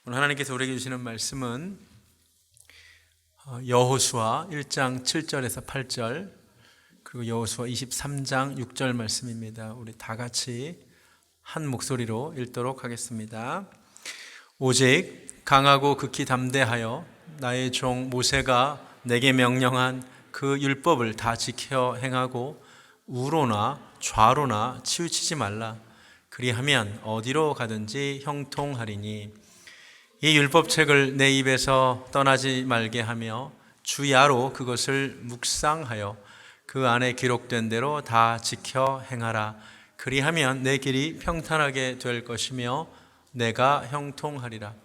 오늘 하나님께서 우리에게 주시는 말씀은 여호수아 1장 7절에서 8절 그리고 여호수아 23장 6절 말씀입니다. 우리 다 같이 한 목소리로 읽도록 하겠습니다. 오직 강하고 극히 담대하여 나의 종 모세가 내게 명령한 그 율법을 다 지켜 행하고 우로나 좌로나 치우치지 말라. 그리하면 어디로 가든지 형통하리니 이 율법책을 내 입에서 떠나지 말게 하며 주야로 그것을 묵상하여 그 안에 기록된 대로 다 지켜 행하라. 그리하면 내 길이 평탄하게 될 것이며 내가 형통하리라.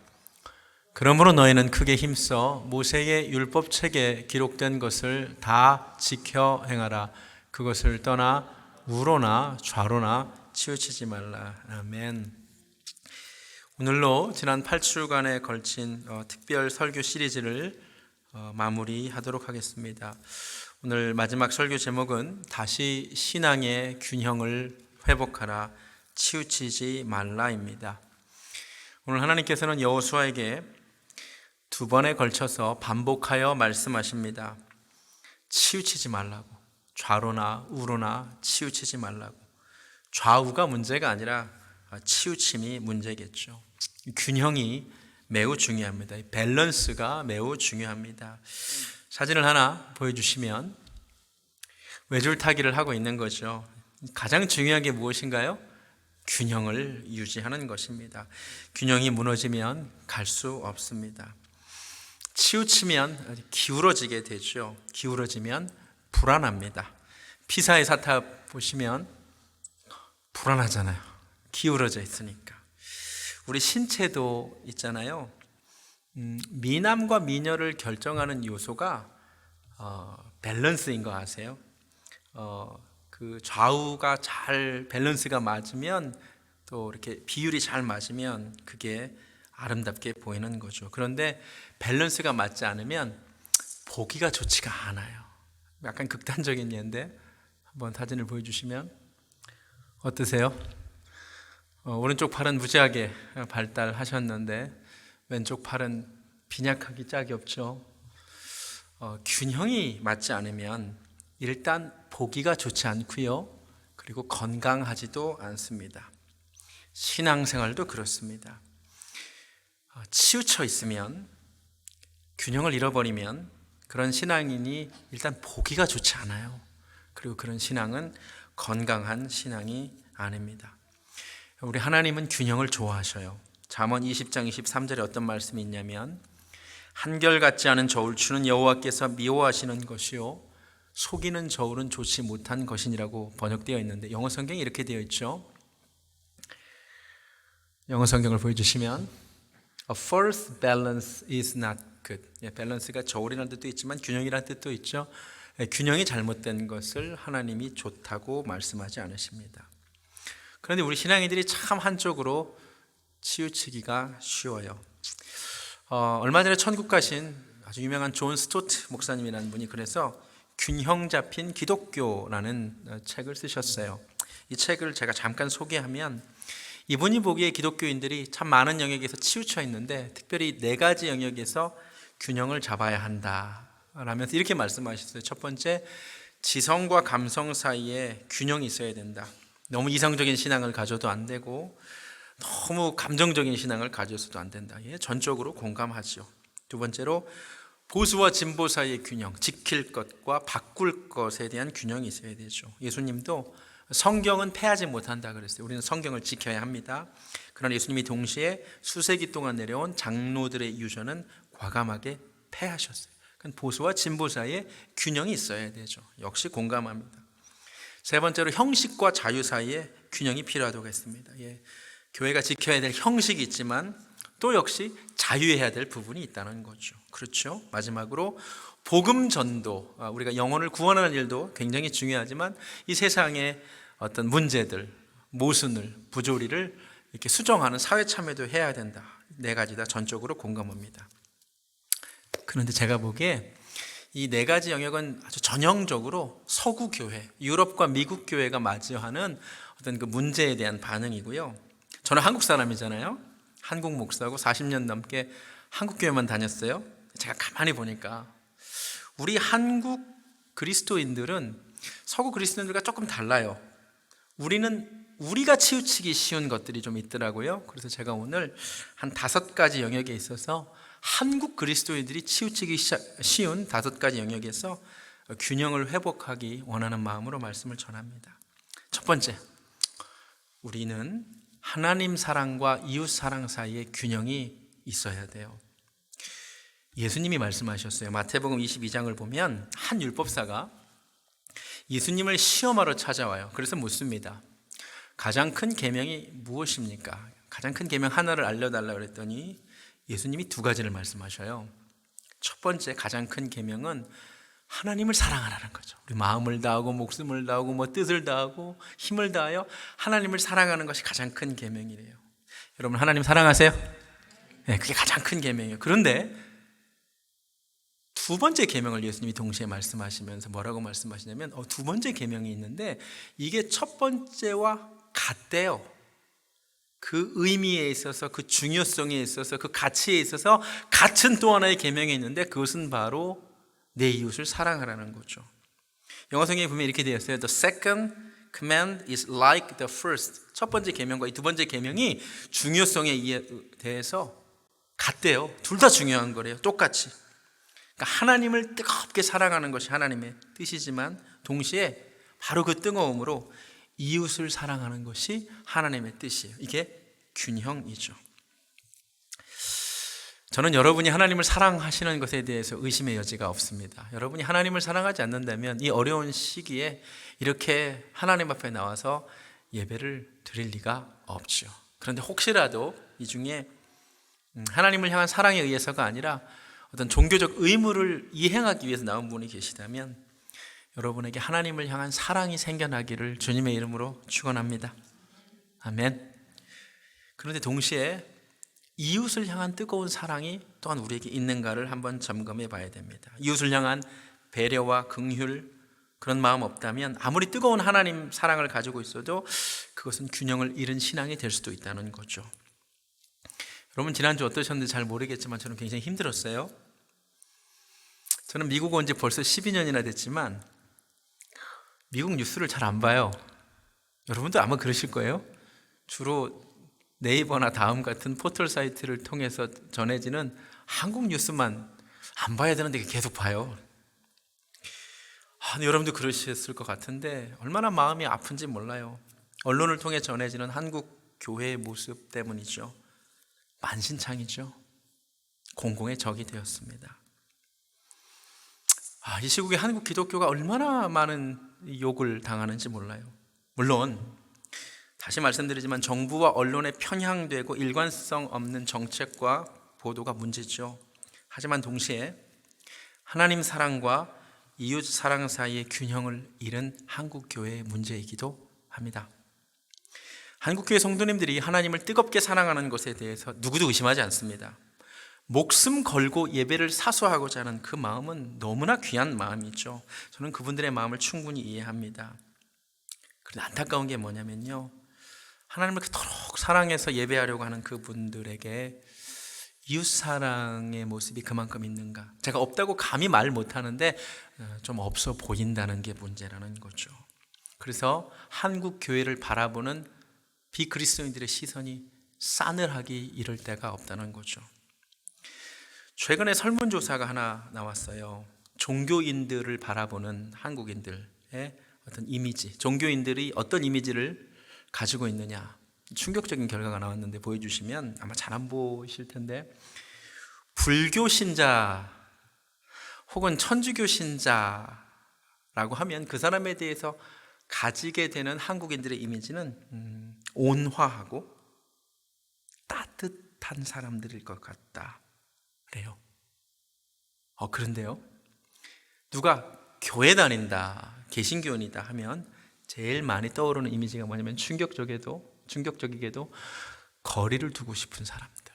그러므로 너희는 크게 힘써 모세의 율법책에 기록된 것을 다 지켜 행하라. 그것을 떠나 우로나 좌로나 치우치지 말라. 아멘. 오늘로 지난 8주간에 걸친 특별 설교 시리즈를 마무리하도록 하겠습니다. 오늘 마지막 설교 제목은 다시 신앙의 균형을 회복하라, 치우치지 말라입니다. 오늘 하나님께서는 여호수아에게 두 번에 걸쳐서 반복하여 말씀하십니다. 치우치지 말라고, 좌로나 우로나 치우치지 말라고. 좌우가 문제가 아니라 치우침이 문제겠죠. 균형이 매우 중요합니다. 밸런스가 매우 중요합니다. 사진을 하나 보여주시면 외줄타기를 하고 있는 거죠. 가장 중요한 게 무엇인가요? 균형을 유지하는 것입니다. 균형이 무너지면 갈 수 없습니다. 치우치면 기울어지게 되죠. 기울어지면 불안합니다. 피사의 사탑 보시면 불안하잖아요. 기울어져 있으니까. 우리 신체도 있잖아요. 미남과 미녀를 결정하는 요소가 밸런스인 거 아세요? 그 좌우가 잘 밸런스가 맞으면 또 이렇게 비율이 잘 맞으면 그게 아름답게 보이는 거죠. 그런데 밸런스가 맞지 않으면 보기가 좋지가 않아요. 약간 극단적인 예인데 한번 사진을 보여주시면 어떠세요? 오른쪽 팔은 무지하게 발달하셨는데 왼쪽 팔은 빈약하기 짝이 없죠. 균형이 맞지 않으면 일단 보기가 좋지 않고요. 그리고 건강하지도 않습니다. 신앙생활도 그렇습니다. 치우쳐 있으면, 균형을 잃어버리면 그런 신앙인이 일단 보기가 좋지 않아요. 그리고 그런 신앙은 건강한 신앙이 아닙니다. 우리 하나님은 균형을 좋아하셔요. 잠언 20장 23절에 어떤 말씀이 있냐면 한결같지 않은 저울 추는 여호와께서 미워하시는 것이요 속이는 저울은 좋지 못한 것이니라고 번역되어 있는데 영어 성경이 이렇게 되어 있죠. 영어 성경을 보여주시면 A false balance is not good. 밸런스가 저울이라는 뜻도 있지만 균형이라는 뜻도 있죠. 균형이 잘못된 것을 하나님이 좋다고 말씀하지 않으십니다. 그런데 우리 신앙인들이 참 한쪽으로 치우치기가 쉬워요. 얼마 전에 천국 가신 아주 유명한 존 스토트 목사님이라는 분이 그래서 균형 잡힌 기독교라는 책을 쓰셨어요. 이 책을 제가 잠깐 소개하면 이분이 보기에 기독교인들이 참 많은 영역에서 치우쳐 있는데 특별히 네 가지 영역에서 균형을 잡아야 한다 라면서 이렇게 말씀하셨어요. 첫 번째, 지성과 감성 사이에 균형이 있어야 된다. 너무 이성적인 신앙을 가져도 안 되고 너무 감정적인 신앙을 가져서도 안 된다. 전적으로 공감하죠. 두 번째로 보수와 진보 사이의 균형, 지킬 것과 바꿀 것에 대한 균형이 있어야 되죠. 예수님도 성경은 패하지 못한다 그랬어요. 우리는 성경을 지켜야 합니다. 그러나 예수님이 동시에 수세기 동안 내려온 장로들의 유전은 과감하게 패하셨어요. 그러니까 보수와 진보 사이에 균형이 있어야 되죠. 역시 공감합니다. 세 번째로 형식과 자유 사이에 균형이 필요하다고 했습니다. 교회가 지켜야 될 형식이 있지만 또 역시 자유해야 될 부분이 있다는 거죠. 그렇죠. 마지막으로 복음 전도, 우리가 영혼을 구원하는 일도 굉장히 중요하지만 이 세상의 어떤 문제들, 모순을, 부조리를 이렇게 수정하는 사회 참여도 해야 된다. 네 가지 다 전적으로 공감합니다. 그런데 제가 보기에 이 네 가지 영역은 아주 전형적으로 서구 교회, 유럽과 미국 교회가 맞이하는 어떤 그 문제에 대한 반응이고요. 저는 한국 사람이잖아요. 한국 목사고 40년 넘게 한국 교회만 다녔어요. 제가 가만히 보니까 우리 한국 그리스도인들은 서구 그리스도인들과 조금 달라요. 우리가 치우치기 쉬운 것들이 좀 있더라고요. 그래서 제가 오늘 한 5가지 영역에 있어서 한국 그리스도인들이 치우치기 쉬운 5가지 영역에서 균형을 회복하기 원하는 마음으로 말씀을 전합니다. 첫 번째, 우리는 하나님 사랑과 이웃 사랑 사이에 균형이 있어야 돼요. 예수님이 말씀하셨어요. 마태복음 22장을 보면 한 율법사가 예수님을 시험하러 찾아와요. 그래서 묻습니다. 가장 큰 계명이 무엇입니까? 가장 큰 계명 하나를 알려달라고 그랬더니 예수님이 2가지를 말씀하셔요. 첫 번째 가장 큰 계명은 하나님을 사랑하라는 거죠. 우리 마음을 다하고 목숨을 다하고 뜻을 다하고 힘을 다하여 하나님을 사랑하는 것이 가장 큰 계명이래요. 여러분 하나님 사랑하세요? 네, 그게 가장 큰 계명이에요. 그런데 2번째 계명을 예수님이 동시에 말씀하시면서 뭐라고 말씀하시냐면 2번째 계명이 있는데 이게 첫 번째와 같대요. 그 의미에 있어서, 그 중요성에 있어서, 그 가치에 있어서 같은 또 하나의 계명이 있는데 그것은 바로 내 이웃을 사랑하라는 거죠. 영어 성경에 보면 이렇게 되어 있어요. The second command is like the first. 첫 번째 계명과 이 2번째 계명이 중요성에 대해서 같대요. 둘 다 중요한 거래요. 똑같이. 그러니까 하나님을 뜨겁게 사랑하는 것이 하나님의 뜻이지만 동시에 바로 그 뜨거움으로 이웃을 사랑하는 것이 하나님의 뜻이에요. 이게 균형이죠. 저는 여러분이 하나님을 사랑하시는 것에 대해서 의심의 여지가 없습니다. 여러분이 하나님을 사랑하지 않는다면 이 어려운 시기에 이렇게 하나님 앞에 나와서 예배를 드릴 리가 없죠. 그런데 혹시라도 이 중에 하나님을 향한 사랑에 의해서가 아니라 어떤 종교적 의무를 이행하기 위해서 나온 분이 계시다면 여러분에게 하나님을 향한 사랑이 생겨나기를 주님의 이름으로 축원합니다. 아멘. 그런데 동시에 이웃을 향한 뜨거운 사랑이 또한 우리에게 있는가를 한번 점검해 봐야 됩니다. 이웃을 향한 배려와 긍휼 그런 마음 없다면 아무리 뜨거운 하나님 사랑을 가지고 있어도 그것은 균형을 잃은 신앙이 될 수도 있다는 거죠. 여러분 지난주 어떠셨는지 잘 모르겠지만 저는 굉장히 힘들었어요. 저는 미국 온 지 벌써 12년이나 됐지만 미국 뉴스를 잘 안 봐요. 여러분도 아마 그러실 거예요. 주로 네이버나 다음 같은 포털 사이트를 통해서 전해지는 한국 뉴스만 안 봐야 되는데 계속 봐요. 여러분도 그러셨을 것 같은데 얼마나 마음이 아픈지 몰라요. 언론을 통해 전해지는 한국 교회의 모습 때문이죠. 만신창이죠. 공공의 적이 되었습니다. 이 시국에 한국 기독교가 얼마나 많은 욕을 당하는지 몰라요. 물론 다시 말씀드리지만 정부와 언론에 편향되고 일관성 없는 정책과 보도가 문제죠. 하지만 동시에 하나님 사랑과 이웃 사랑 사이의 균형을 잃은 한국 교회의 문제이기도 합니다. 한국 교회 성도님들이 하나님을 뜨겁게 사랑하는 것에 대해서 누구도 의심하지 않습니다. 목숨 걸고 예배를 사수하고자 하는 그 마음은 너무나 귀한 마음이죠. 저는 그분들의 마음을 충분히 이해합니다. 그런데 안타까운 게 뭐냐면요, 하나님을 그토록 사랑해서 예배하려고 하는 그분들에게 이웃사랑의 모습이 그만큼 있는가? 제가 없다고 감히 말 못하는데 좀 없어 보인다는 게 문제라는 거죠. 그래서 한국 교회를 바라보는 비그리스도인들의 시선이 싸늘하기 이를 데가 없다는 거죠. 최근에 설문조사가 하나 나왔어요. 종교인들을 바라보는 한국인들의 어떤 이미지, 종교인들이 어떤 이미지를 가지고 있느냐, 충격적인 결과가 나왔는데 보여주시면 아마 잘 안 보이실 텐데, 불교 신자 혹은 천주교 신자라고 하면 그 사람에 대해서 가지게 되는 한국인들의 이미지는 온화하고 따뜻한 사람들일 것 같다 그래요. 그런데요, 누가 교회 다닌다, 개신교인이다 하면 제일 많이 떠오르는 이미지가 뭐냐면 충격적이게도 거리를 두고 싶은 사람들,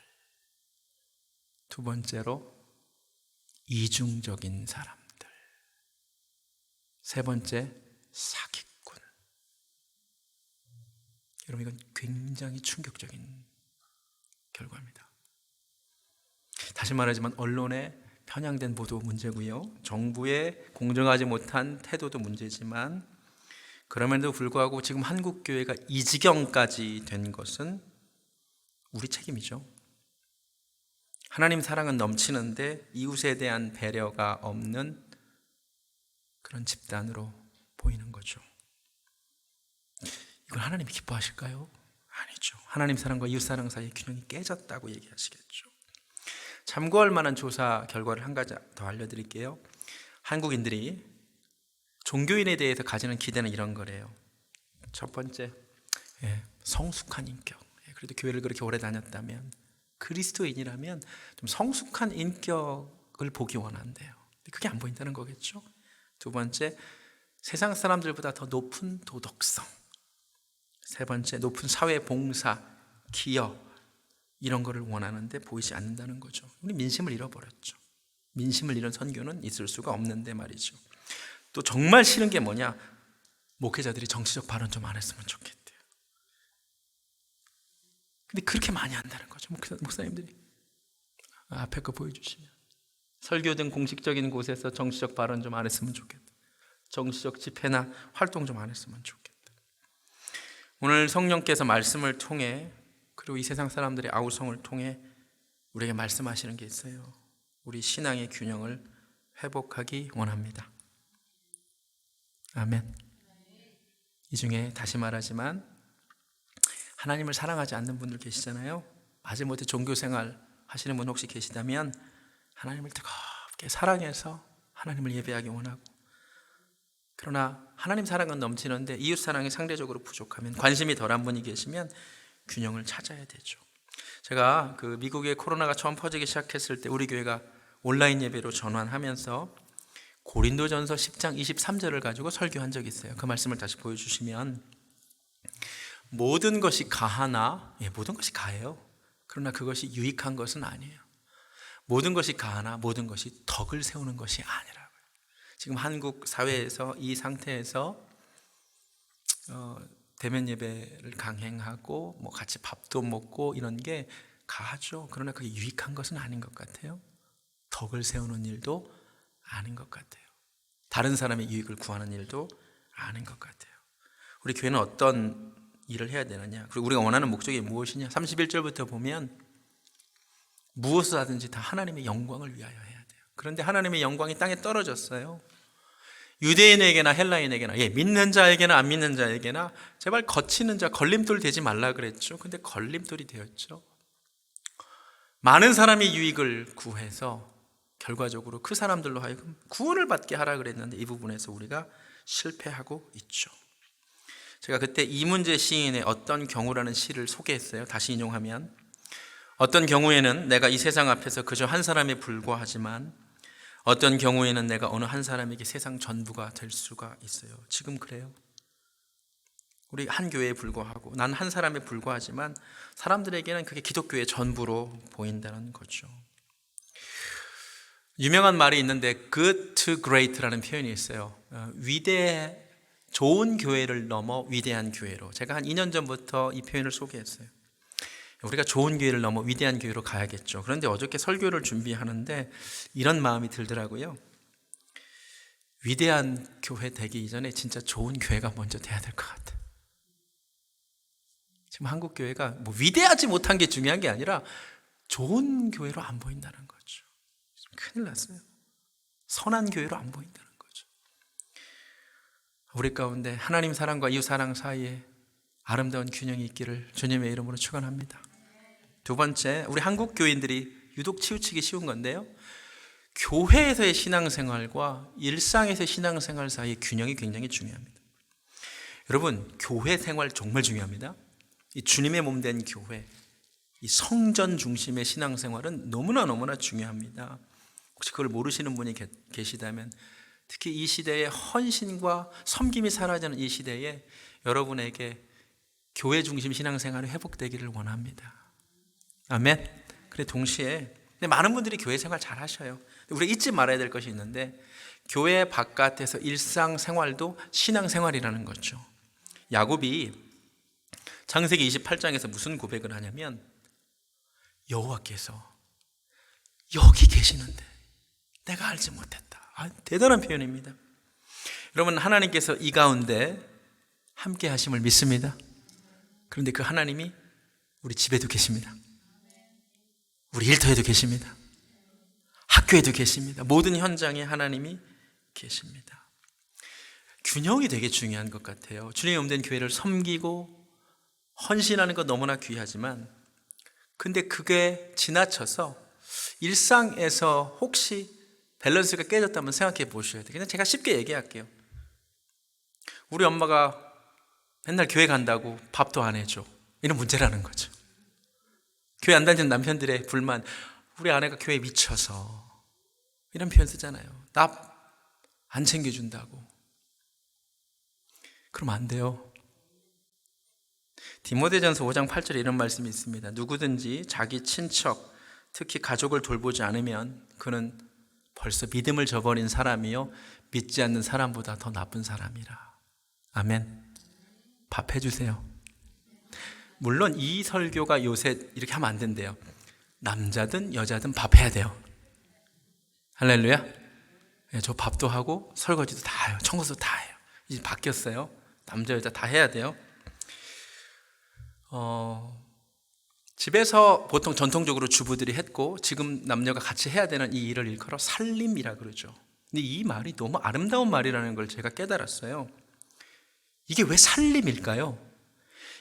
두 번째로 이중적인 사람들, 세 번째 사기꾼. 여러분, 이건 굉장히 충격적인 결과입니다. 다시 말하지만 언론의 편향된 보도 문제고요, 정부의 공정하지 못한 태도도 문제지만, 그럼에도 불구하고 지금 한국 교회가 이 지경까지 된 것은 우리 책임이죠. 하나님 사랑은 넘치는데 이웃에 대한 배려가 없는 그런 집단으로 보이는 거죠. 이걸 하나님이 기뻐하실까요? 아니죠. 하나님 사랑과 이웃 사랑 사이의 균형이 깨졌다고 얘기하시겠죠. 참고할 만한 조사 결과를 한 가지 더 알려드릴게요. 한국인들이 종교인에 대해서 가지는 기대는 이런 거래요. 첫 번째, 성숙한 인격. 그래도 교회를 그렇게 오래 다녔다면, 그리스도인이라면 좀 성숙한 인격을 보기 원한대요. 그게 안 보인다는 거겠죠. 두 번째, 세상 사람들보다 더 높은 도덕성. 세 번째, 높은 사회 봉사, 기여, 이런 거를 원하는데 보이지 않는다는 거죠. 우리 민심을 잃어버렸죠. 민심을 잃은 선교는 있을 수가 없는데 말이죠. 또 정말 싫은 게 뭐냐? 목회자들이 정치적 발언 좀 안 했으면 좋겠대요. 근데 그렇게 많이 한다는 거죠. 목사님들이. 앞에 거 보여주시면. 설교 등 공식적인 곳에서 정치적 발언 좀 안 했으면 좋겠다. 정치적 집회나 활동 좀 안 했으면 좋겠다. 오늘 성령께서 말씀을 통해, 그리고 이 세상 사람들의 아우성을 통해 우리에게 말씀하시는 게 있어요. 우리 신앙의 균형을 회복하기 원합니다. 아멘. 이 중에 다시 말하지만 하나님을 사랑하지 않는 분들 계시잖아요. 마지못해 종교생활 하시는 분 혹시 계시다면 하나님을 뜨겁게 사랑해서 하나님을 예배하기 원하고, 그러나 하나님 사랑은 넘치는데 이웃 사랑이 상대적으로 부족하면, 관심이 덜한 분이 계시면 균형을 찾아야 되죠. 제가 미국에 코로나가 처음 퍼지기 시작했을 때 우리 교회가 온라인 예배로 전환하면서 고린도전서 10장 23절을 가지고 설교한 적이 있어요. 그 말씀을 다시 보여주시면, 모든 것이 가하나, 모든 것이 가해요. 그러나 그것이 유익한 것은 아니에요. 모든 것이 가하나 모든 것이 덕을 세우는 것이 아니라고요. 지금 한국 사회에서 이 상태에서 대면 예배를 강행하고 뭐 같이 밥도 먹고 이런 게 가하죠. 그러나 그게 유익한 것은 아닌 것 같아요. 덕을 세우는 일도 아닌 것 같아요. 다른 사람의 유익을 구하는 일도 아닌 것 같아요. 우리 교회는 어떤 일을 해야 되느냐, 그리고 우리가 원하는 목적이 무엇이냐. 31절부터 보면 무엇을 하든지 다 하나님의 영광을 위하여 해야 돼요. 그런데 하나님의 영광이 땅에 떨어졌어요. 유대인에게나 헬라인에게나, 믿는 자에게나 안 믿는 자에게나 제발 거치는 자, 걸림돌 되지 말라 그랬죠. 근데 걸림돌이 되었죠. 많은 사람이 유익을 구해서 결과적으로 그 사람들로 하여금 구원을 받게 하라 그랬는데 이 부분에서 우리가 실패하고 있죠. 제가 그때 이문재 시인의 어떤 경우라는 시를 소개했어요. 다시 인용하면, 어떤 경우에는 내가 이 세상 앞에서 그저 한 사람에 불과하지만 어떤 경우에는 내가 어느 한 사람에게 세상 전부가 될 수가 있어요. 지금 그래요. 우리 한 교회에 불과하고 난 한 사람에 불과하지만 사람들에게는 그게 기독교의 전부로 보인다는 거죠. 유명한 말이 있는데 good to great라는 표현이 있어요. 좋은 교회를 넘어 위대한 교회로. 제가 한 2년 전부터 이 표현을 소개했어요. 우리가 좋은 교회를 넘어 위대한 교회로 가야겠죠. 그런데 어저께 설교를 준비하는데 이런 마음이 들더라고요. 위대한 교회 되기 이전에 진짜 좋은 교회가 먼저 돼야 될 것 같아요. 지금 한국 교회가 뭐 위대하지 못한 게 중요한 게 아니라 좋은 교회로 안 보인다는 거죠. 큰일 났어요. 선한 교회로 안 보인다는 거죠. 우리 가운데 하나님 사랑과 이웃 사랑 사이에 아름다운 균형이 있기를 주님의 이름으로 축원합니다. 두 번째, 우리 한국 교인들이 유독 치우치기 쉬운 건데요, 교회에서의 신앙생활과 일상에서의 신앙생활 사이의 균형이 굉장히 중요합니다. 여러분, 교회 생활 정말 중요합니다. 이 주님의 몸 된 교회, 이 성전 중심의 신앙생활은 너무나 중요합니다. 혹시 그걸 모르시는 분이 계시다면, 특히 이 시대의 헌신과 섬김이 사라지는 이 시대에 여러분에게 교회 중심 신앙생활이 회복되기를 원합니다. 아멘. 그래, 동시에 많은 분들이 교회 생활 잘 하셔요. 우리가 잊지 말아야 될 것이 있는데, 교회 바깥에서 일상생활도 신앙생활이라는 거죠. 야곱이 창세기 28장에서 무슨 고백을 하냐면, 여호와께서 여기 계시는데 내가 알지 못했다. 대단한 표현입니다. 여러분, 하나님께서 이 가운데 함께 하심을 믿습니다. 그런데 그 하나님이 우리 집에도 계십니다. 우리 일터에도 계십니다. 학교에도 계십니다. 모든 현장에 하나님이 계십니다. 균형이 되게 중요한 것 같아요. 주님이 없는 교회를 섬기고 헌신하는 것 너무나 귀하지만, 근데 그게 지나쳐서 일상에서 혹시 밸런스가 깨졌다면 생각해 보셔야 돼요. 그냥 제가 쉽게 얘기할게요. 우리 엄마가 맨날 교회 간다고 밥도 안 해줘. 이런 문제라는 거죠. 교회 안 다니는 남편들의 불만, 우리 아내가 교회에 미쳐서, 이런 표현 쓰잖아요. 나 안 챙겨준다고. 그러면 안 돼요. 디모데전서 5장 8절에 이런 말씀이 있습니다. 누구든지 자기 친척, 특히 가족을 돌보지 않으면 그는 벌써 믿음을 저버린 사람이요 믿지 않는 사람보다 더 나쁜 사람이라. 아멘. 밥 해주세요. 물론 이 설교가 요새 이렇게 하면 안 된대요. 남자든 여자든 밥 해야 돼요. 할렐루야. 저 밥도 하고 설거지도 다 해요. 청소도 다 해요. 이제 바뀌었어요. 남자 여자 다 해야 돼요. 집에서 보통 전통적으로 주부들이 했고 지금 남녀가 같이 해야 되는 이 일을 일컬어 살림이라 그러죠. 근데 이 말이 너무 아름다운 말이라는 걸 제가 깨달았어요. 이게 왜 살림일까요?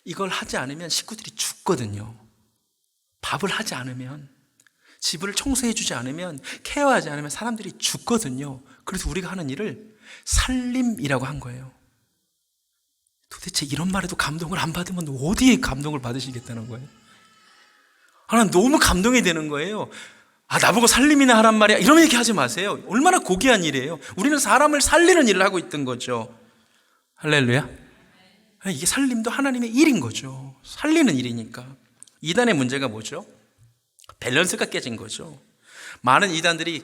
이걸 하지 않으면 식구들이 죽거든요. 밥을 하지 않으면, 집을 청소해 주지 않으면, 케어하지 않으면 사람들이 죽거든요. 그래서 우리가 하는 일을 살림이라고 한 거예요. 도대체 이런 말에도 감동을 안 받으면 어디에 감동을 받으시겠다는 거예요? 난 너무 감동이 되는 거예요. 나보고 살림이나 하란 말이야, 이런 얘기 하지 마세요. 얼마나 고귀한 일이에요. 우리는 사람을 살리는 일을 하고 있던 거죠. 할렐루야. 이게 살림도 하나님의 일인 거죠. 살리는 일이니까. 이단의 문제가 뭐죠? 밸런스가 깨진 거죠. 많은 이단들이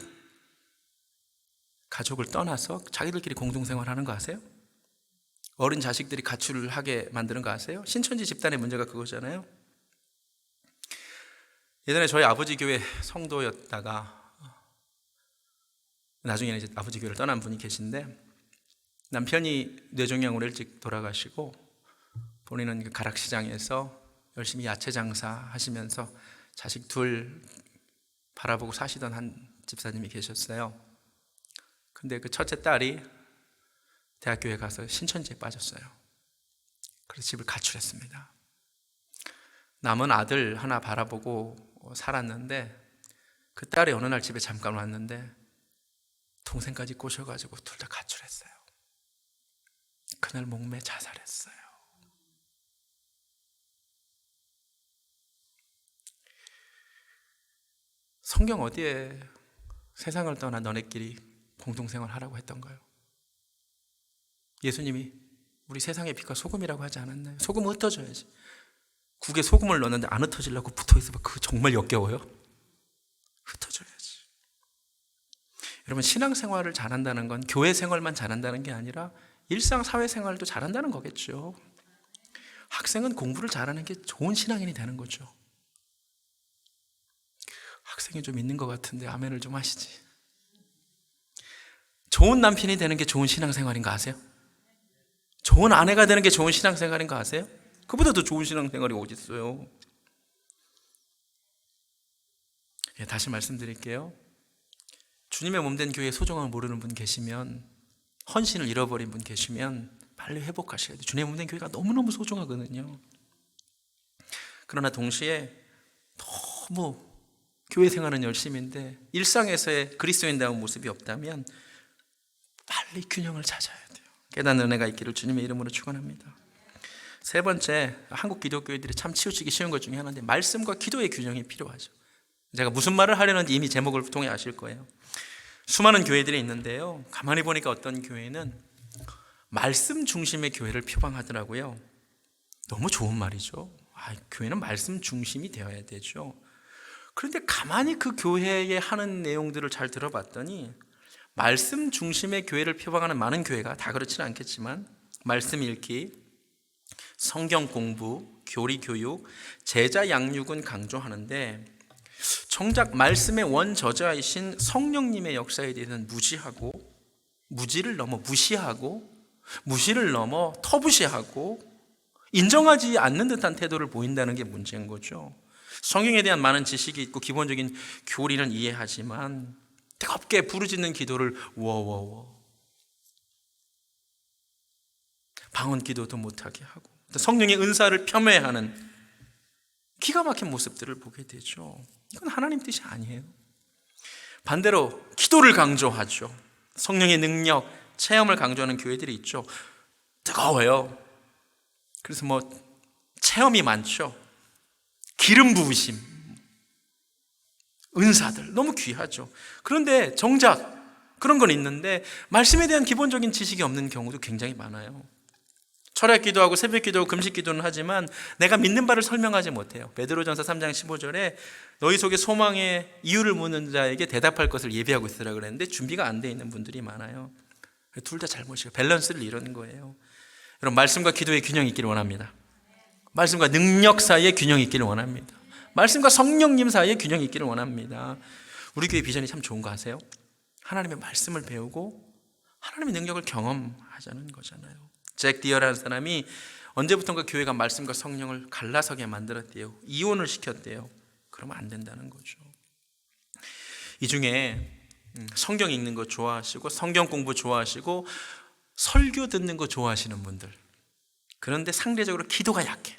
가족을 떠나서 자기들끼리 공동생활하는 거 아세요? 어린 자식들이 가출을 하게 만드는 거 아세요? 신천지 집단의 문제가 그거잖아요. 예전에 저희 아버지 교회 성도였다가 나중에는 이제 아버지 교회를 떠난 분이 계신데, 남편이 뇌종양으로 일찍 돌아가시고 본인은 그 가락시장에서 열심히 야채 장사 하시면서 자식 둘 바라보고 사시던 한 집사님이 계셨어요. 근데 그 첫째 딸이 대학교에 가서 신천지에 빠졌어요. 그래서 집을 가출했습니다. 남은 아들 하나 바라보고 살았는데, 그 딸이 어느 날 집에 잠깐 왔는데 동생까지 꼬셔가지고 둘 다 가출했어요. 그날 목매 자살했어요. 성경 어디에 세상을 떠나 너네끼리 공동생활 하라고 했던가요? 예수님이 우리 세상의 빛과 소금이라고 하지 않았나요? 소금은 흩어져야지. 국에 소금을 넣었는데 안 흩어지려고 붙어있으면 그거 정말 역겨워요. 흩어져야지. 여러분, 신앙생활을 잘한다는 건 교회 생활만 잘한다는 게 아니라 일상사회생활도 잘한다는 거겠죠. 학생은 공부를 잘하는 게 좋은 신앙인이 되는 거죠. 학생이 좀 있는 것 같은데 아멘을 좀 하시지. 좋은 남편이 되는 게 좋은 신앙생활인 거 아세요? 좋은 아내가 되는 게 좋은 신앙생활인 거 아세요? 그보다 더 좋은 신앙생활이 어디 있어요? 다시 말씀드릴게요. 주님의 몸된 교회의 소중함을 모르는 분 계시면, 헌신을 잃어버린 분 계시면 빨리 회복하셔야 돼요. 주님의 몸된 교회가 너무너무 소중하거든요. 그러나 동시에 너무 교회 생활은 열심인데 일상에서의 그리스도인다운 모습이 없다면 빨리 균형을 찾아야 돼요. 깨닫는 은혜가 있기를 주님의 이름으로 축원합니다. 세 번째, 한국 기독교회들이 참 치우치기 쉬운 것 중에 하나인데, 말씀과 기도의 균형이 필요하죠. 제가 무슨 말을 하려는지 이미 제목을 통해 아실 거예요. 수많은 교회들이 있는데요, 가만히 보니까 어떤 교회는 말씀 중심의 교회를 표방하더라고요. 너무 좋은 말이죠. 교회는 말씀 중심이 되어야 되죠. 그런데 가만히 그 교회에 하는 내용들을 잘 들어봤더니 말씀 중심의 교회를 표방하는 많은 교회가, 다 그렇지는 않겠지만, 말씀 읽기, 성경 공부, 교리 교육, 제자 양육은 강조하는데 정작 말씀의 원저자이신 성령님의 역사에 대해서는 무지를 넘어 무시하고 무시를 넘어 터부시하고 인정하지 않는 듯한 태도를 보인다는 게 문제인 거죠. 성경에 대한 많은 지식이 있고 기본적인 교리는 이해하지만 뜨겁게 부르짖는 기도를 워워워 방언 기도도 못하게 하고 성령의 은사를 폄훼하는 기가 막힌 모습들을 보게 되죠. 이건 하나님 뜻이 아니에요. 반대로 기도를 강조하죠. 성령의 능력, 체험을 강조하는 교회들이 있죠. 뜨거워요. 그래서 체험이 많죠. 기름 부으심, 은사들 너무 귀하죠. 그런데 정작 그런 건 있는데 말씀에 대한 기본적인 지식이 없는 경우도 굉장히 많아요. 철학 기도하고 새벽 기도하고 금식 기도는 하지만 내가 믿는 바를 설명하지 못해요. 베드로전서 3장 15절에 너희 속에 소망의 이유를 묻는 자에게 대답할 것을 예비하고 있으라 그랬는데 준비가 안 돼 있는 분들이 많아요. 둘 다 잘못이에요. 밸런스를 이루는 거예요. 여러분, 말씀과 기도의 균형이 있기를 원합니다. 말씀과 능력 사이에 균형이 있기를 원합니다. 말씀과 성령님 사이에 균형이 있기를 원합니다. 우리 교회 비전이 참 좋은 거 아세요? 하나님의 말씀을 배우고 하나님의 능력을 경험하자는 거잖아요. 잭 디어라는 사람이 언제부턴가 교회가 말씀과 성령을 갈라서게 만들었대요. 이혼을 시켰대요. 그러면 안 된다는 거죠. 이 중에 성경 읽는 거 좋아하시고 성경 공부 좋아하시고 설교 듣는 거 좋아하시는 분들, 그런데 상대적으로 기도가 약해,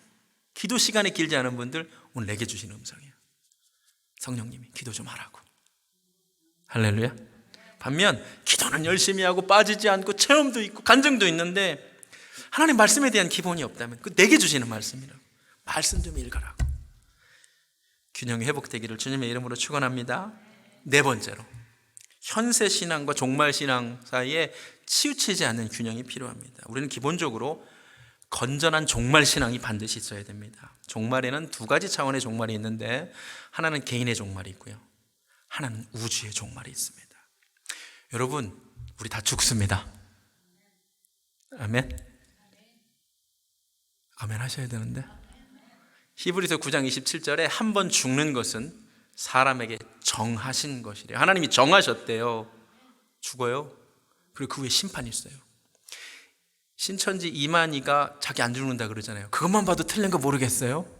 기도 시간이 길지 않은 분들, 오늘 내게 주신 음성이에요. 성령님이 기도 좀 하라고. 할렐루야. 반면 기도는 열심히 하고 빠지지 않고 체험도 있고 간증도 있는데 하나님 말씀에 대한 기본이 없다면 그 내게 주시는 말씀이라고. 말씀 좀 읽으라고. 균형이 회복되기를 주님의 이름으로 축원합니다. 네 번째로, 현세 신앙과 종말 신앙 사이에 치우치지 않는 균형이 필요합니다. 우리는 기본적으로 건전한 종말 신앙이 반드시 있어야 됩니다. 종말에는 두 가지 차원의 종말이 있는데 하나는 개인의 종말이 있고요, 하나는 우주의 종말이 있습니다. 여러분, 우리 다 죽습니다. 아멘. 아멘 하셔야 되는데, 히브리서 9장 27절에 한 번 죽는 것은 사람에게 정하신 것이래요. 하나님이 정하셨대요. 죽어요. 그리고 그 후에 심판이 있어요. 신천지 이만희가 자기 안 죽는다 그러잖아요. 그것만 봐도 틀린 거 모르겠어요?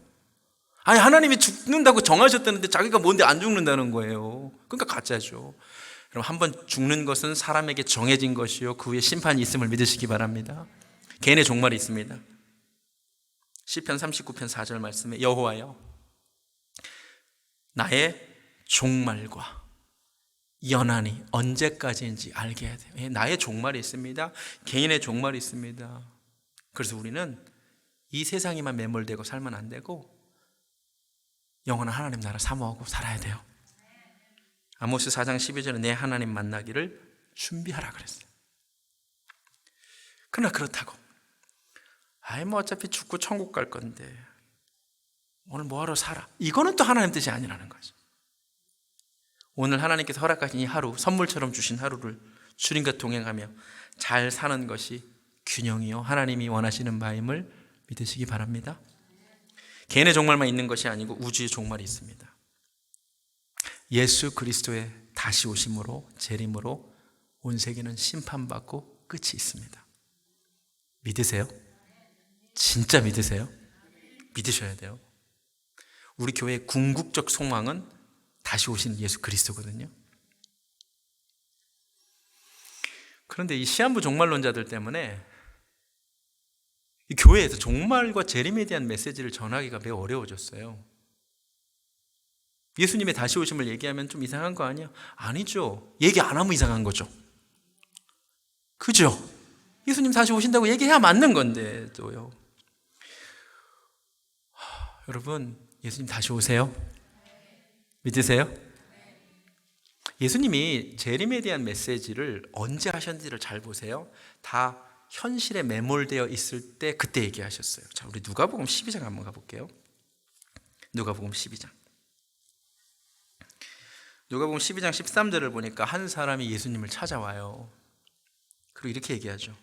아니, 하나님이 죽는다고 정하셨다는데 자기가 뭔데 안 죽는다는 거예요. 그러니까 가짜죠. 그럼 한 번 죽는 것은 사람에게 정해진 것이요, 그 후에 심판이 있음을 믿으시기 바랍니다. 개인의 종말이 있습니다. 시편 39편 4절 말씀에 여호와여, 나의 종말과 연한이 언제까지인지 알게 해야 돼요. 나의 종말이 있습니다. 개인의 종말이 있습니다. 그래서 우리는 이 세상에만 매몰되고 살면 안 되고 영원한 하나님 나라 사모하고 살아야 돼요. 아모스 4장 12절에 내 하나님 만나기를 준비하라 그랬어요. 그러나 그렇다고 어차피 죽고 천국 갈 건데 오늘 뭐하러 살아, 이거는 또 하나님 뜻이 아니라는 거죠. 오늘 하나님께서 허락하신 이 하루, 선물처럼 주신 하루를 주님과 동행하며 잘 사는 것이 균형이요, 하나님이 원하시는 바임을 믿으시기 바랍니다. 개인의 종말만 있는 것이 아니고 우주의 종말이 있습니다. 예수 그리스도의 다시 오심으로, 재림으로 온 세계는 심판받고 끝이 있습니다. 믿으세요? 진짜 믿으세요? 믿으셔야 돼요. 우리 교회의 궁극적 소망은 다시 오신 예수 그리스도거든요. 그런데 이 시한부 종말론자들 때문에 이 교회에서 종말과 재림에 대한 메시지를 전하기가 매우 어려워졌어요. 예수님의 다시 오심을 얘기하면 좀 이상한 거 아니야? 아니죠. 얘기 안 하면 이상한 거죠. 그죠? 예수님 다시 오신다고 얘기해야 맞는 건데 또요. 여러분, 예수님 다시 오세요? 믿으세요? 예수님이 재림에 대한 메시지를 언제 하셨는지를 잘 보세요. 다 현실에 매몰되어 있을 때 그때 얘기하셨어요. 자, 우리 누가복음 12장 한번 가볼게요. 누가복음 12장. 누가복음 12장 13절을 보니까 한 사람이 예수님을 찾아와요. 그리고 이렇게 얘기하죠.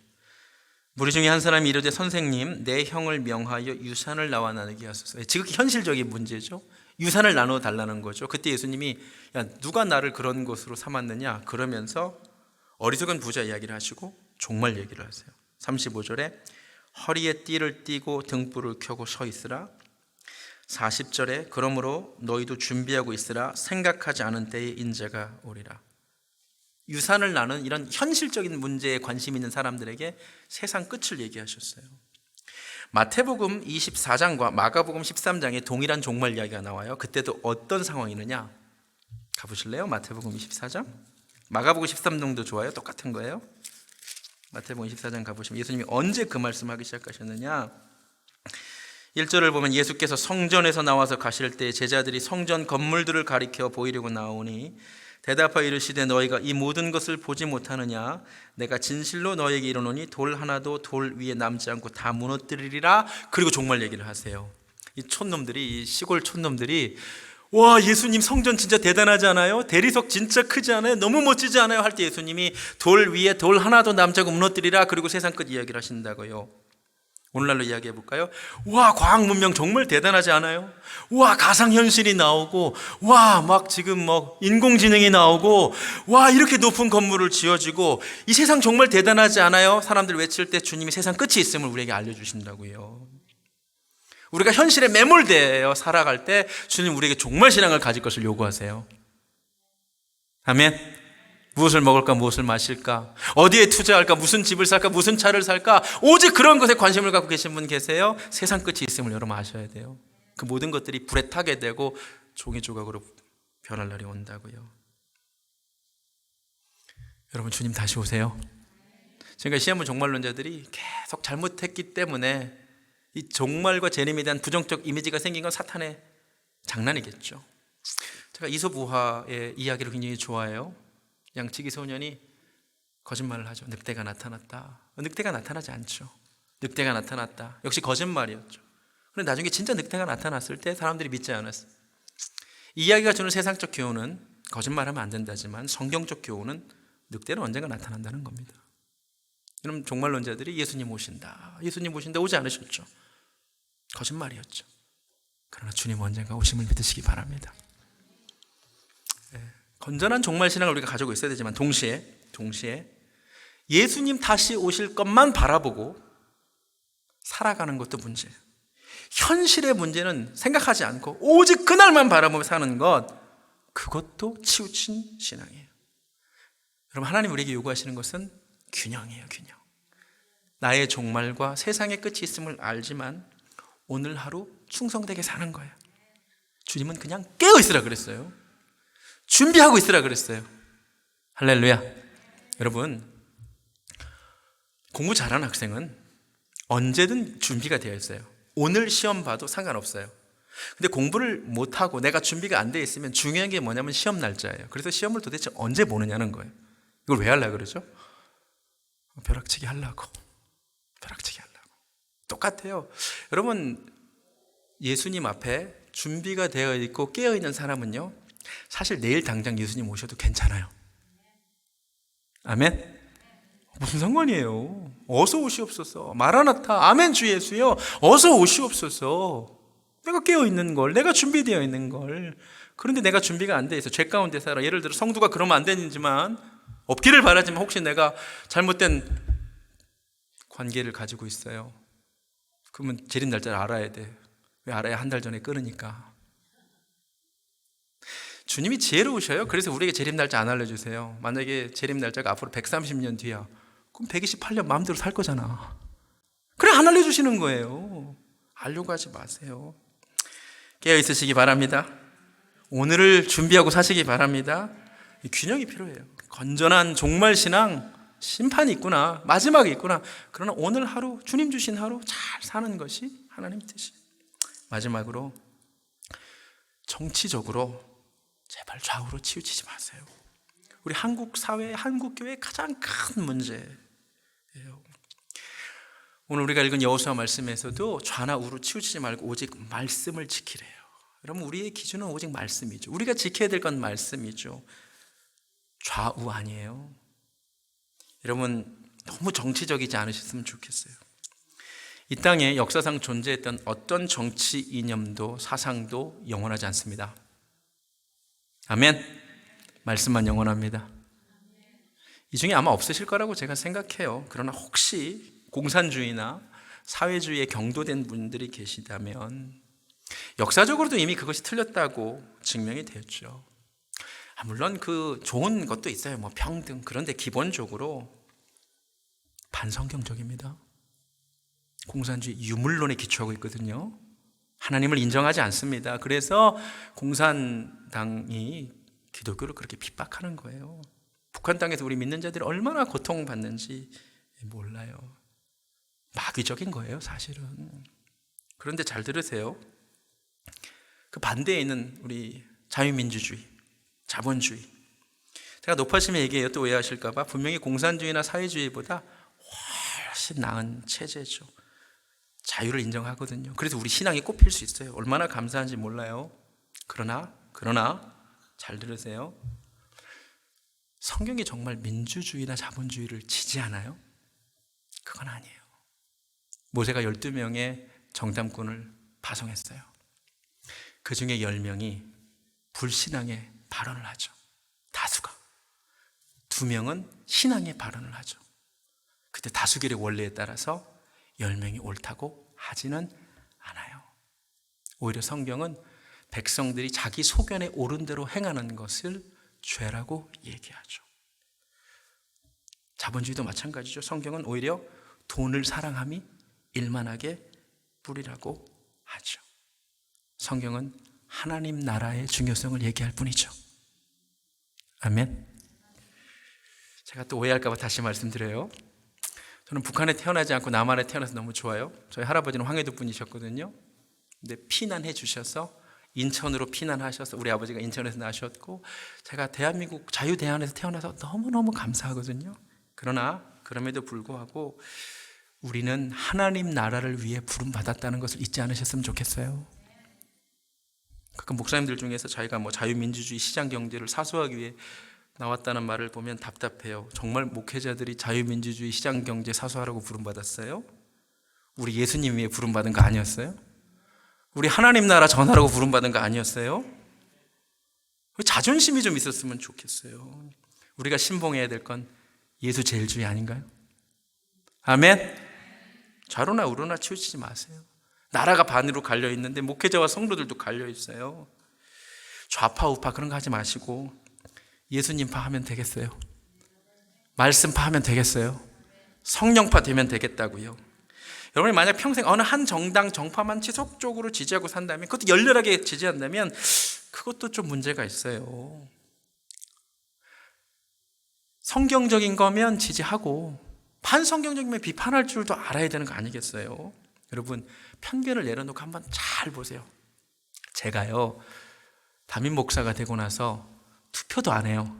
무리 중에 한 사람이 이르되 선생님, 내 형을 명하여 유산을 나와 나누게 하소서. 지극히 현실적인 문제죠. 유산을 나눠 달라는 거죠. 그때 예수님이 야, 누가 나를 그런 것으로 삼았느냐 그러면서 어리석은 부자 이야기를 하시고 종말 얘기를 하세요. 35절에 허리에 띠를 띠고 등불을 켜고 서 있으라. 40절에 그러므로 너희도 준비하고 있으라. 생각하지 않은 때에 인자가 오리라. 유산을 나눈 이런 현실적인 문제에 관심 있는 사람들에게 세상 끝을 얘기하셨어요. 마태복음 24장과 마가복음 13장에 동일한 종말 이야기가 나와요. 그때도 어떤 상황이느냐 가보실래요? 마태복음 24장, 마가복음 13장도 좋아요. 똑같은 거예요. 마태복음 24장 가보시면 예수님이 언제 그 말씀하기 시작하셨느냐. 1절을 보면 예수께서 성전에서 나와서 가실 때 제자들이 성전 건물들을 가리켜 보이려고 나오니 대답하여 이르시되 너희가 이 모든 것을 보지 못하느냐. 내가 진실로 너희에게 이르노니 돌 하나도 돌 위에 남지 않고 다 무너뜨리리라. 그리고 종말 얘기를 하세요. 이 촌놈들이, 이 시골 촌놈들이 와, 예수님 성전 진짜 대단하지 않아요? 대리석 진짜 크지 않아요? 너무 멋지지 않아요? 할 때 예수님이 돌 위에 돌 하나도 남지 않고 무너뜨리라. 그리고 세상 끝 이야기를 하신다고요. 오늘날로 이야기해 볼까요? 와, 과학 문명 정말 대단하지 않아요? 와, 가상현실이 나오고, 와, 막 지금 뭐 인공지능이 나오고, 와, 이렇게 높은 건물을 지어지고, 이 세상 정말 대단하지 않아요? 사람들 외칠 때 주님이 세상 끝이 있음을 우리에게 알려주신다고요. 우리가 현실에 매몰되어 살아갈 때 주님 우리에게 종말 신앙을 가질 것을 요구하세요. 아멘. 무엇을 먹을까, 무엇을 마실까, 어디에 투자할까, 무슨 집을 살까, 무슨 차를 살까, 오직 그런 것에 관심을 갖고 계신 분 계세요? 세상 끝이 있음을 여러분 아셔야 돼요. 그 모든 것들이 불에 타게 되고 종이 조각으로 변할 날이 온다고요. 여러분, 주님 다시 오세요. 지금까지 시한부 종말론자들이 계속 잘못했기 때문에 이 종말과 재림에 대한 부정적 이미지가 생긴 건 사탄의 장난이겠죠. 제가 이솝우화의 이야기를 굉장히 좋아해요. 양치기 소년이 거짓말을 하죠. 늑대가 나타났다. 늑대가 나타나지 않죠. 늑대가 나타났다. 역시 거짓말이었죠. 그런데 나중에 진짜 늑대가 나타났을 때 사람들이 믿지 않았어요. 이 이야기가 주는 세상적 교훈은 거짓말하면 안 된다지만 성경적 교훈은 늑대는 언젠가 나타난다는 겁니다. 여러분, 종말론자들이 예수님 오신다, 예수님 오신다 오지 않으셨죠. 거짓말이었죠. 그러나 주님 언젠가 오심을 믿으시기 바랍니다. 건전한 종말신앙을 우리가 가지고 있어야 되지만 동시에 예수님 다시 오실 것만 바라보고 살아가는 것도 문제예요. 현실의 문제는 생각하지 않고 오직 그날만 바라보며 사는 것, 그것도 치우친 신앙이에요. 여러분, 하나님 우리에게 요구하시는 것은 균형이에요. 균형. 나의 종말과 세상의 끝이 있음을 알지만 오늘 하루 충성되게 사는 거예요. 주님은 그냥 깨어있으라 그랬어요. 준비하고 있으라 그랬어요. 할렐루야. 여러분, 공부 잘하는 학생은 언제든 준비가 되어 있어요. 오늘 시험 봐도 상관없어요. 근데 공부를 못하고 내가 준비가 안 되어 있으면 중요한 게 뭐냐면 시험 날짜예요. 그래서 시험을 도대체 언제 보느냐는 거예요. 이걸 왜 하려고 그러죠? 벼락치기 하려고. 벼락치기 하려고. 똑같아요. 여러분, 예수님 앞에 준비가 되어 있고 깨어있는 사람은요, 사실 내일 당장 예수님 오셔도 괜찮아요. 아멘? 무슨 상관이에요? 어서 오시옵소서. 마라나타. 아멘 주 예수요. 어서 오시옵소서. 내가 깨어있는 걸, 내가 준비되어 있는 걸. 그런데 내가 준비가 안 돼 있어. 죄 가운데 살아. 예를 들어 성도가 그러면 안 되지만, 없기를 바라지만 혹시 내가 잘못된 관계를 가지고 있어요. 그러면 재림 날짜를 알아야 돼. 왜 알아야? 한 달 전에 끊으니까. 주님이 지혜로우셔요. 그래서 우리에게 재림 날짜 안 알려주세요. 만약에 재림 날짜가 앞으로 130년 뒤야, 그럼 128년 마음대로 살 거잖아. 그래, 안 알려주시는 거예요. 알려고 하지 마세요. 깨어 있으시기 바랍니다. 오늘을 준비하고 사시기 바랍니다. 균형이 필요해요. 건전한 종말신앙, 심판이 있구나, 마지막이 있구나. 그러나 오늘 하루, 주님 주신 하루 잘 사는 것이 하나님 뜻이에요. 마지막으로, 정치적으로 제발 좌우로 치우치지 마세요. 우리 한국 사회, 한국 교회의 가장 큰 문제예요. 오늘 우리가 읽은 여호수아 말씀에서도 좌나 우로 치우치지 말고 오직 말씀을 지키래요. 여러분, 우리의 기준은 오직 말씀이죠. 우리가 지켜야 될 건 말씀이죠. 좌우 아니에요. 여러분, 너무 정치적이지 않으셨으면 좋겠어요. 이 땅에 역사상 존재했던 어떤 정치 이념도 사상도 영원하지 않습니다. 아멘. 말씀만 영원합니다. 이 중에 아마 없으실 거라고 제가 생각해요. 그러나 혹시 공산주의나 사회주의에 경도된 분들이 계시다면 역사적으로도 이미 그것이 틀렸다고 증명이 되었죠. 물론 그 좋은 것도 있어요. 뭐 평등. 그런데 기본적으로 반성경적입니다. 공산주의 유물론에 기초하고 있거든요. 하나님을 인정하지 않습니다. 그래서 공산당이 기독교를 그렇게 핍박하는 거예요. 북한 땅에서 우리 믿는 자들이 얼마나 고통받는지 몰라요. 마귀적인 거예요, 사실은. 그런데 잘 들으세요. 그 반대에 있는 우리 자유민주주의, 자본주의. 제가 높아지면 얘기해요. 또 오해하실까 봐. 분명히 공산주의나 사회주의보다 훨씬 나은 체제죠. 자유를 인정하거든요. 그래서 우리 신앙이 꼽힐 수 있어요. 얼마나 감사한지 몰라요. 그러나 잘 들으세요. 성경이 정말 민주주의나 자본주의를 지지하나요? 그건 아니에요. 모세가 12명의 정탐꾼을 파송했어요. 그 중에 10명이 불신앙의 발언을 하죠. 다수가. 2명은 신앙의 발언을 하죠. 그때 다수결의 원리에 따라서 10명이 옳다고 하지는 않아요. 오히려 성경은 백성들이 자기 소견에 옳은 대로 행하는 것을 죄라고 얘기하죠. 자본주의도 마찬가지죠. 성경은 오히려 돈을 사랑함이 일만하게 뿌리라고 하죠. 성경은 하나님 나라의 중요성을 얘기할 뿐이죠. 아멘. 제가 또 오해할까 봐 다시 말씀드려요. 저는 북한에 태어나지 않고 남한에 태어나서 너무 좋아요. 저희 할아버지는 황해도 분이셨거든요. 근데 피난해 주셔서 인천으로 피난하셔서 우리 아버지가 인천에서 나셨고 제가 대한민국 자유대한에서 태어나서 너무너무 감사하거든요. 그러나 그럼에도 불구하고 우리는 하나님 나라를 위해 부름받았다는 것을 잊지 않으셨으면 좋겠어요. 가끔 목사님들 중에서 자기가 뭐 자유민주주의 시장경제를 사수하기 위해 나왔다는 말을 보면 답답해요. 정말 목회자들이 자유민주주의 시장경제 사수하라고 부름받았어요? 우리 예수님 위해 부름받은 거 아니었어요? 우리 하나님 나라 전하라고 부름받은 거 아니었어요? 자존심이 좀 있었으면 좋겠어요. 우리가 신봉해야 될 건 예수 제일주의 아닌가요? 아멘. 좌로나 우로나 치우치지 마세요. 나라가 반으로 갈려 있는데 목회자와 성도들도 갈려 있어요. 좌파 우파 그런 거 하지 마시고 예수님파 하면 되겠어요? 말씀파 하면 되겠어요? 성령파 되면 되겠다고요. 여러분이 만약 평생 어느 한 정당 정파만 지속적으로 지지하고 산다면, 그것도 열렬하게 지지한다면 그것도 좀 문제가 있어요. 성경적인 거면 지지하고 반성경적이면 비판할 줄도 알아야 되는 거 아니겠어요? 여러분 편견을 내려놓고 한번 잘 보세요. 제가요 담임 목사가 되고 나서 투표도 안 해요.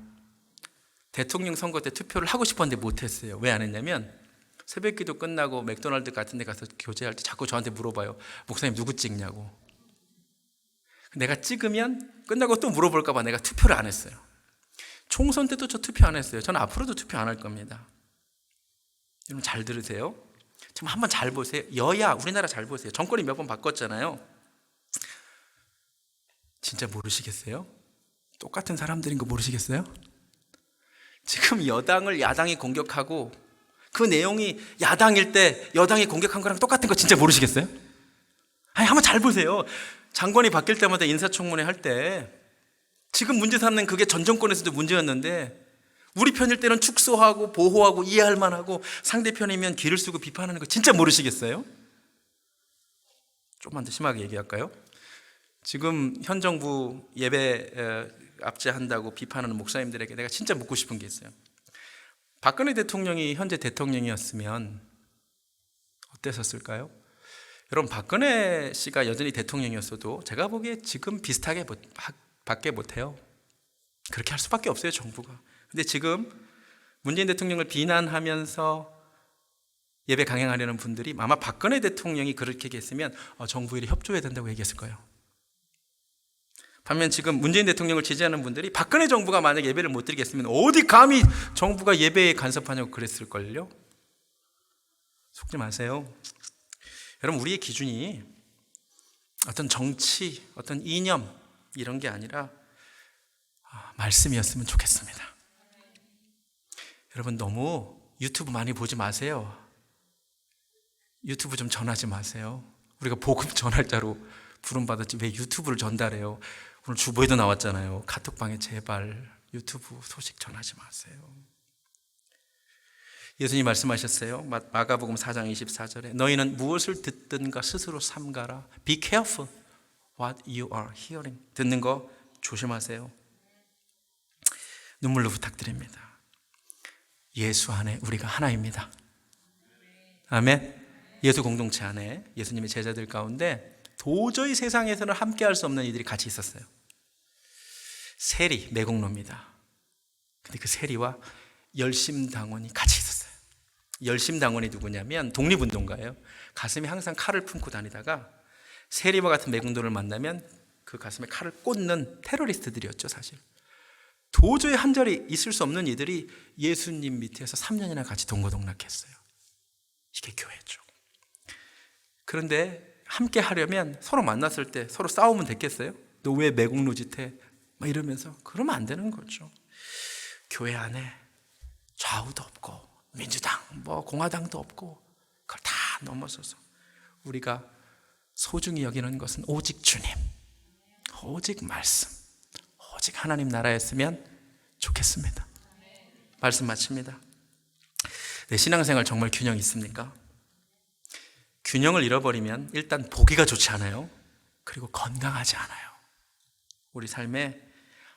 대통령 선거 때 투표를 하고 싶었는데 못했어요. 왜 안 했냐면 새벽기도 끝나고 맥도날드 같은 데 가서 교제할 때 자꾸 저한테 물어봐요. 목사님 누구 찍냐고. 내가 찍으면 끝나고 또 물어볼까 봐 내가 투표를 안 했어요. 총선 때도 저 투표 안 했어요. 저는 앞으로도 투표 안 할 겁니다. 여러분 잘 들으세요. 지금 한번 잘 보세요. 여야 우리나라 잘 보세요. 정권이 몇 번 바꿨잖아요. 진짜 모르시겠어요? 똑같은 사람들인 거 모르시겠어요? 지금 여당을 야당이 공격하고 그 내용이 야당일 때 여당이 공격한 거랑 똑같은 거 진짜 모르시겠어요? 아니 한번 잘 보세요. 장관이 바뀔 때마다 인사청문회 할 때 지금 문제 삼는 그게 전 정권에서도 문제였는데 우리 편일 때는 축소하고 보호하고 이해할 만하고 상대편이면 기를 쓰고 비판하는 거 진짜 모르시겠어요? 조금만 더 심하게 얘기할까요? 지금 현 정부 예배 압제한다고 비판하는 목사님들에게 내가 진짜 묻고 싶은 게 있어요. 박근혜 대통령이 현재 대통령이었으면 어땠었을까요? 여러분 박근혜 씨가 여전히 대통령이었어도 제가 보기에 지금 비슷하게 밖에 못해요. 그렇게 할 수밖에 없어요 정부가. 근데 지금 문재인 대통령을 비난하면서 예배 강행하려는 분들이 아마 박근혜 대통령이 그렇게 얘기했으면 정부 일에 협조해야 된다고 얘기했을 거예요. 반면 지금 문재인 대통령을 지지하는 분들이 박근혜 정부가 만약 예배를 못 드리겠으면 어디 감히 정부가 예배에 간섭하냐고 그랬을걸요. 속지 마세요. 여러분, 우리의 기준이 어떤 정치, 어떤 이념 이런 게 아니라 말씀이었으면 좋겠습니다. 여러분, 너무 유튜브 많이 보지 마세요. 유튜브 좀 전하지 마세요. 우리가 복음 전할자로 부름받았지 왜 유튜브를 전달해요? 오늘 주보에도 나왔잖아요. 카톡방에 제발 유튜브 소식 전하지 마세요. 예수님 말씀하셨어요. 마가복음 4장 24절에 너희는 무엇을 듣든가 스스로 삼가라. Be careful what you are hearing. 듣는 거 조심하세요. 눈물로 부탁드립니다. 예수 안에 우리가 하나입니다. 아멘. 예수 공동체 안에 예수님의 제자들 가운데 도저히 세상에서는 함께할 수 없는 이들이 같이 있었어요. 세리, 매국노입니다. 근데 그 세리와 열심당원이 같이 있었어요. 열심당원이 누구냐면 독립운동가예요. 가슴에 항상 칼을 품고 다니다가 세리와 같은 매국노를 만나면 그 가슴에 칼을 꽂는 테러리스트들이었죠, 사실. 도저히 한 자리 있을 수 없는 이들이 예수님 밑에서 3년이나 같이 동고동락했어요. 이게 교회죠. 그런데 함께 하려면 서로 만났을 때 서로 싸우면 됐겠어요? 너 왜 매국노 짓해? 막 이러면서. 그러면 안 되는 거죠. 교회 안에 좌우도 없고 민주당, 공화당도 없고 그걸 다 넘어서서 우리가 소중히 여기는 것은 오직 주님, 오직 말씀, 오직 하나님 나라였으면 좋겠습니다. 말씀 마칩니다. 내 신앙생활 정말 균형 있습니까? 균형을 잃어버리면 일단 보기가 좋지 않아요. 그리고 건강하지 않아요. 우리 삶에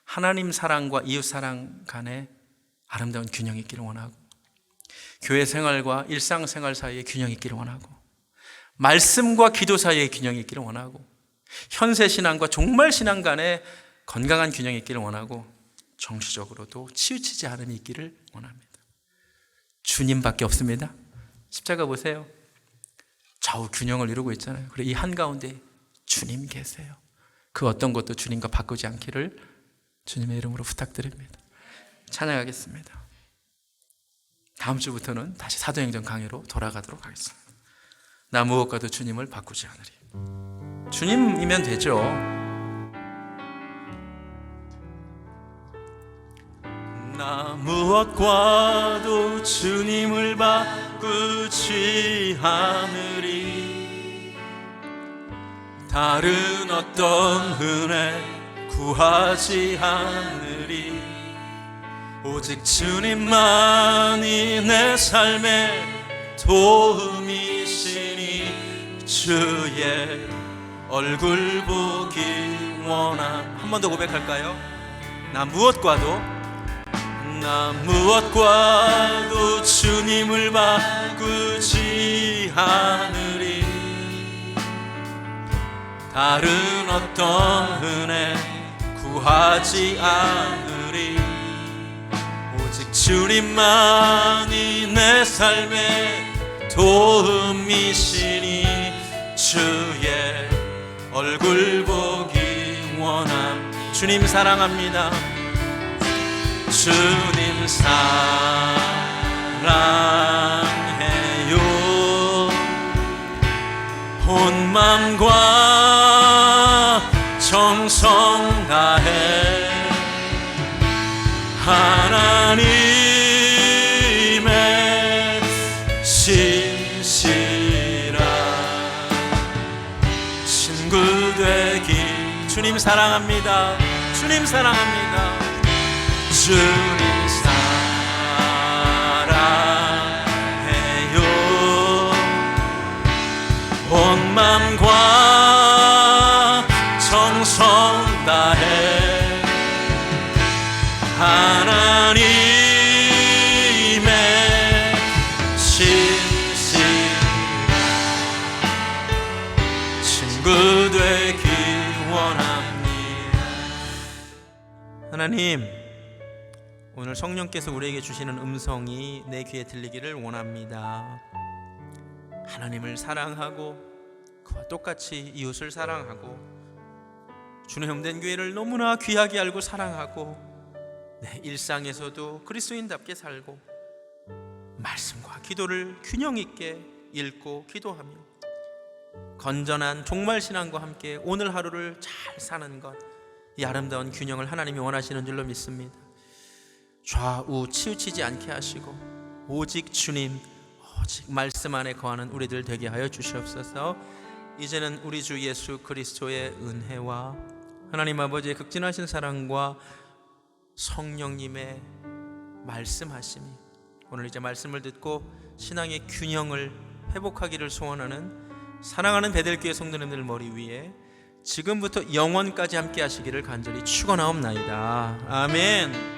하나님 사랑과 이웃 사랑 간에 아름다운 균형이 있기를 원하고, 교회 생활과 일상생활 사이에 균형이 있기를 원하고, 말씀과 기도 사이에 균형이 있기를 원하고, 현세 신앙과 종말 신앙 간에 건강한 균형이 있기를 원하고, 정치적으로도 치우치지 않음이 있기를 원합니다. 주님밖에 없습니다. 십자가 보세요. 좌우 균형을 이루고 있잖아요. 그리고 이 한가운데 주님 계세요. 그 어떤 것도 주님과 바꾸지 않기를 주님의 이름으로 부탁드립니다. 찬양하겠습니다. 다음 주부터는 다시 사도행전 강의로 돌아가도록 하겠습니다. 나 무엇과도 주님을 바꾸지 않으리. 주님이면 되죠. 나 무엇과도 주님을 바꾸지 않으리. 다른 어떤 은혜 구하지 않으리. 오직 주님만이 내 삶의 도움이시니 주의 얼굴 보기 원함. 한 번 더 고백할까요? 나 무엇과도 주님을 바꾸지 않으리. 다른 어떤 은혜 구하지 않으리. 오직 주님만이 내 삶의 도움이시니 주의 얼굴 보기 원함. 주님 사랑합니다. 주님 사랑해요. 온 맘과 정성 다해 하나님의 신실한 친구 되기. 주님 사랑합니다. 주님 사랑합니다. 주님 사랑해요. 온 맘과 정성 다해 하나님의 신실한 친구 되기 원합니다. 하나님, 오늘 성령께서 우리에게 주시는 음성이 내 귀에 들리기를 원합니다. 하나님을 사랑하고 그와 똑같이 이웃을 사랑하고 주의 흠된 교회를 너무나 귀하게 알고 사랑하고 내 일상에서도 그리스도인답게 살고 말씀과 기도를 균형 있게 읽고 기도하며 건전한 종말 신앙과 함께 오늘 하루를 잘 사는 것, 이 아름다운 균형을 하나님이 원하시는 줄로 믿습니다. 좌우 치우치지 않게 하시고 오직 주님, 오직 말씀 안에 거하는 우리들 되게 하여 주시옵소서. 이제는 우리 주 예수 그리스도의 은혜와 하나님 아버지의 극진하신 사랑과 성령님의 말씀하심이 오늘 이제 말씀을 듣고 신앙의 균형을 회복하기를 소원하는 사랑하는 베델교회 성도님들 머리 위에 지금부터 영원까지 함께 하시기를 간절히 축원하옵나이다. 아멘.